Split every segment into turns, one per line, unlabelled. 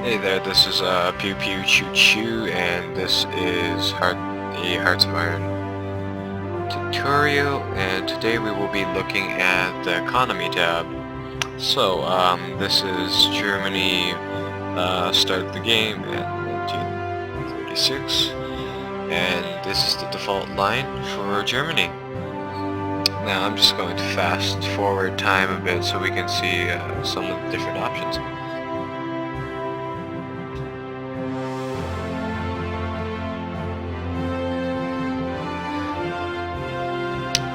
Hey there, this is Pew Pew Choo Choo, and this is a Hearts of Iron tutorial, and today we will be looking at the economy tab. So, this is Germany, started the game in 1936, and this is the default line for Germany. Now I'm just going to fast forward time a bit so we can see some of the different options.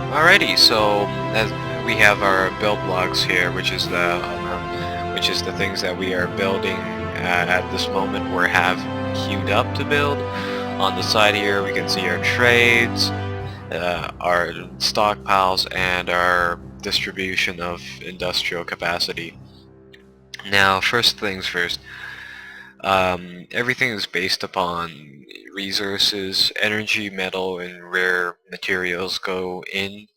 Alrighty, so as we have our build blocks here, which is the things that we are building at this moment. We have queued up to build. On the side here, we can see our trades, our stockpiles, and our distribution of industrial capacity. Now, first things first. Everything is based upon resources. Energy, metal, and rare materials go into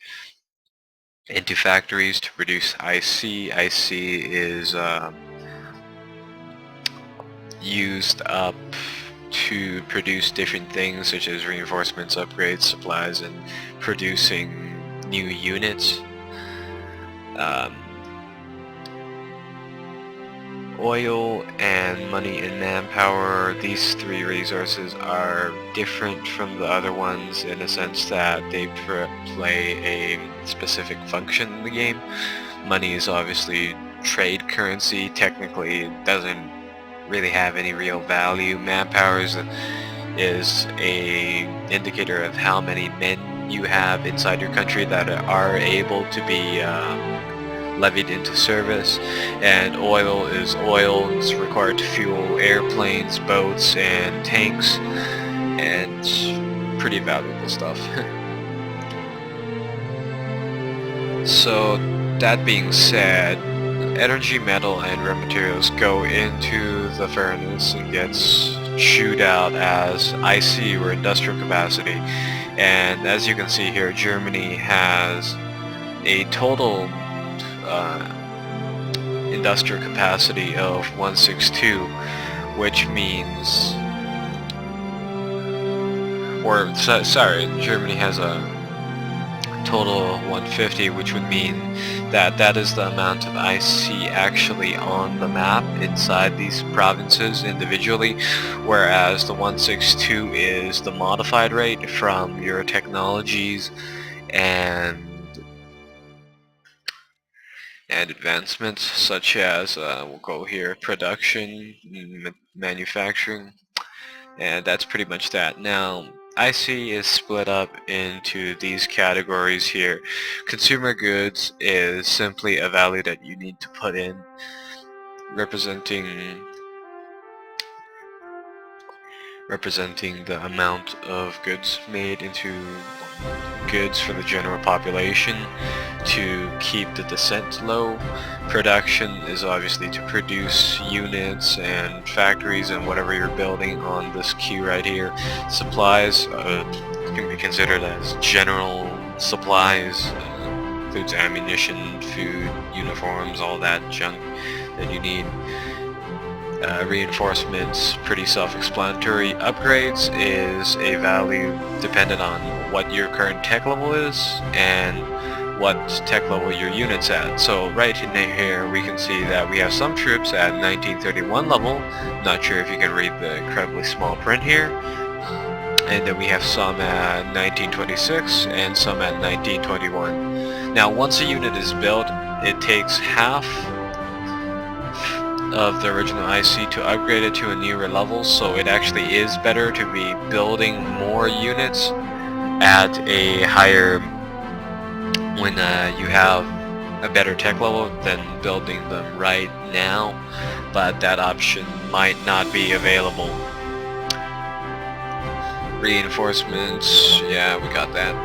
factories to produce IC. IC is used up to produce different things such as reinforcements, upgrades, supplies, and producing new units. Oil and money and manpower, these three resources are different from the other ones in a sense that they play a specific function in the game. Money is obviously trade currency. Technically it doesn't really have any real value. Manpower is a indicator of how many men you have inside your country that are able to be levied into service, and oil is required to fuel airplanes, boats, and tanks, and pretty valuable stuff. So that being said, energy, metal, and raw materials go into the furnace and gets chewed out as IC, or industrial capacity. And as you can see here, Germany has a total industrial capacity of 162, which means, Germany has a total of 150, which would mean that that is the amount of IC actually on the map inside these provinces individually, whereas the 162 is the modified rate from your technologies and advancements such as we'll go here, production, manufacturing, and that's pretty much that. Now IC is split up into these categories here. Consumer goods is simply a value that you need to put in, representing the amount of goods made into goods for the general population to keep the descent low. Production is obviously to produce units and factories and whatever you're building on this queue right here. Supplies can be considered as general supplies, includes ammunition, food, uniforms, all that junk that you need. Reinforcements, pretty self-explanatory. Upgrades is a value dependent on what your current tech level is and what tech level your unit's at. So right in here we can see that we have some troops at 1931 level. Not sure if you can read the incredibly small print here. And then we have some at 1926 and some at 1921. Now once a unit is built, it takes half of the original IC to upgrade it to a newer level, so it actually is better to be building more units at a higher, when you have a better tech level, than building them right now, but that option might not be available. Reinforcements, yeah, we got that.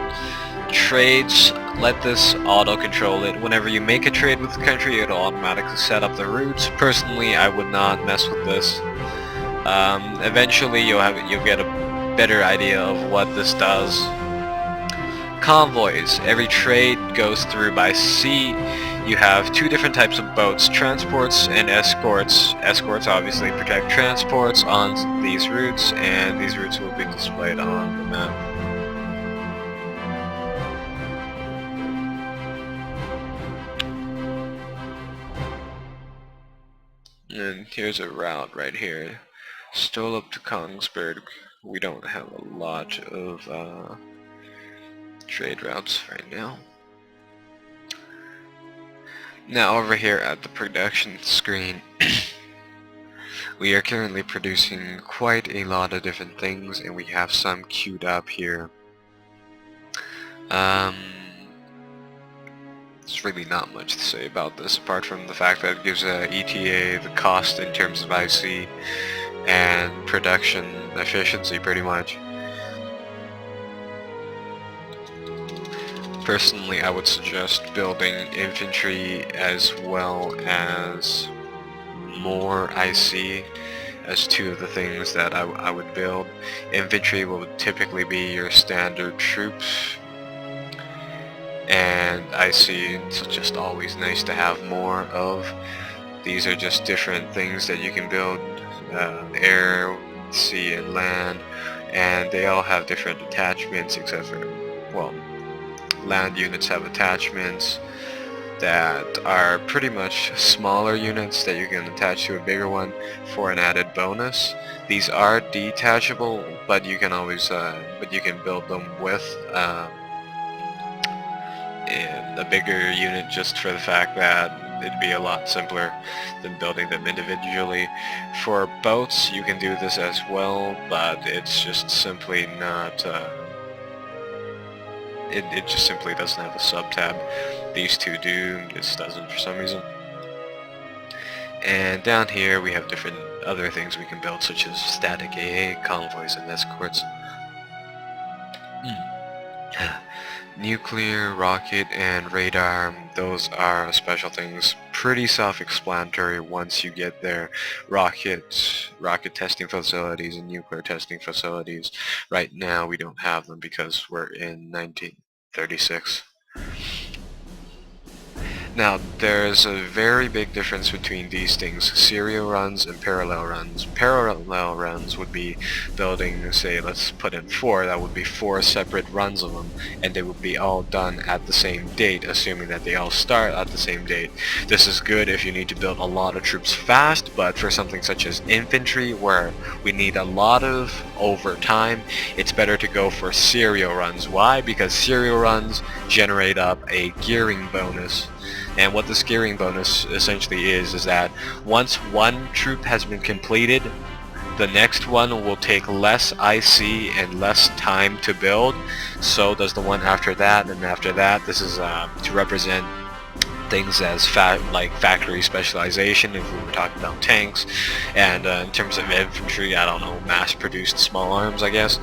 Trades, let this auto-control it. Whenever you make a trade with the country, it'll automatically set up the routes. Personally, I would not mess with this. Eventually, you'll get a better idea of what this does. Convoys, every trade goes through by sea. you have two different types of boats, transports and escorts. Escorts obviously protect transports on these routes, and these routes will be displayed on the map. And here's a route right here. Stolop to Kongsberg. We don't have a lot of trade routes right now. Now over here at the production screen, we are currently producing quite a lot of different things, and we have some queued up here. There's really not much to say about this apart from the fact that it gives ETA the cost in terms of IC and production efficiency pretty much. Personally, I would suggest building infantry as well as more IC as two of the things that I would build. Infantry will typically be your standard troops, and IC it's just always nice to have more of. These are just different things that you can build, air, sea, and land, and they all have different attachments except for, well, land units have attachments that are pretty much smaller units that you can attach to a bigger one for an added bonus. These are detachable, but you can always you can build them with a bigger unit just for the fact that it'd be a lot simpler than building them individually. For boats, you can do this as well, but it's just simply not. It just simply doesn't have a sub-tab. These two do, this doesn't for some reason. And down here we have different other things we can build, such as static AA, convoys, and escorts. Nuclear, rocket, and radar, those are special things. Pretty self-explanatory once you get there. Rocket testing facilities and nuclear testing facilities. Right now we don't have them because we're in 1936. Now, there's a very big difference between these things, serial runs and parallel runs. Parallel runs would be building, say, let's put in 4, that would be 4 separate runs of them, and they would be all done at the same date, assuming that they all start at the same date. This is good if you need to build a lot of troops fast, but for something such as infantry, where we need a lot of overtime, it's better to go for serial runs. Why? Because serial runs generate up a gearing bonus. And what this gearing bonus essentially is that once one troop has been completed, the next one will take less IC and less time to build. So does the one after that, and after that. This is to represent things as like factory specialization if we were talking about tanks, and in terms of infantry, I don't know, mass-produced small arms, I guess.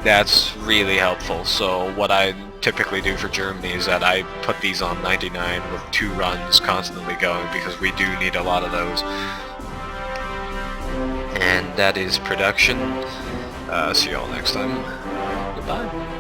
That's really helpful. So what I typically do for Germany is that I put these on 99 with 2 runs constantly going, because we do need a lot of those. And that is production. See you all next time. Goodbye.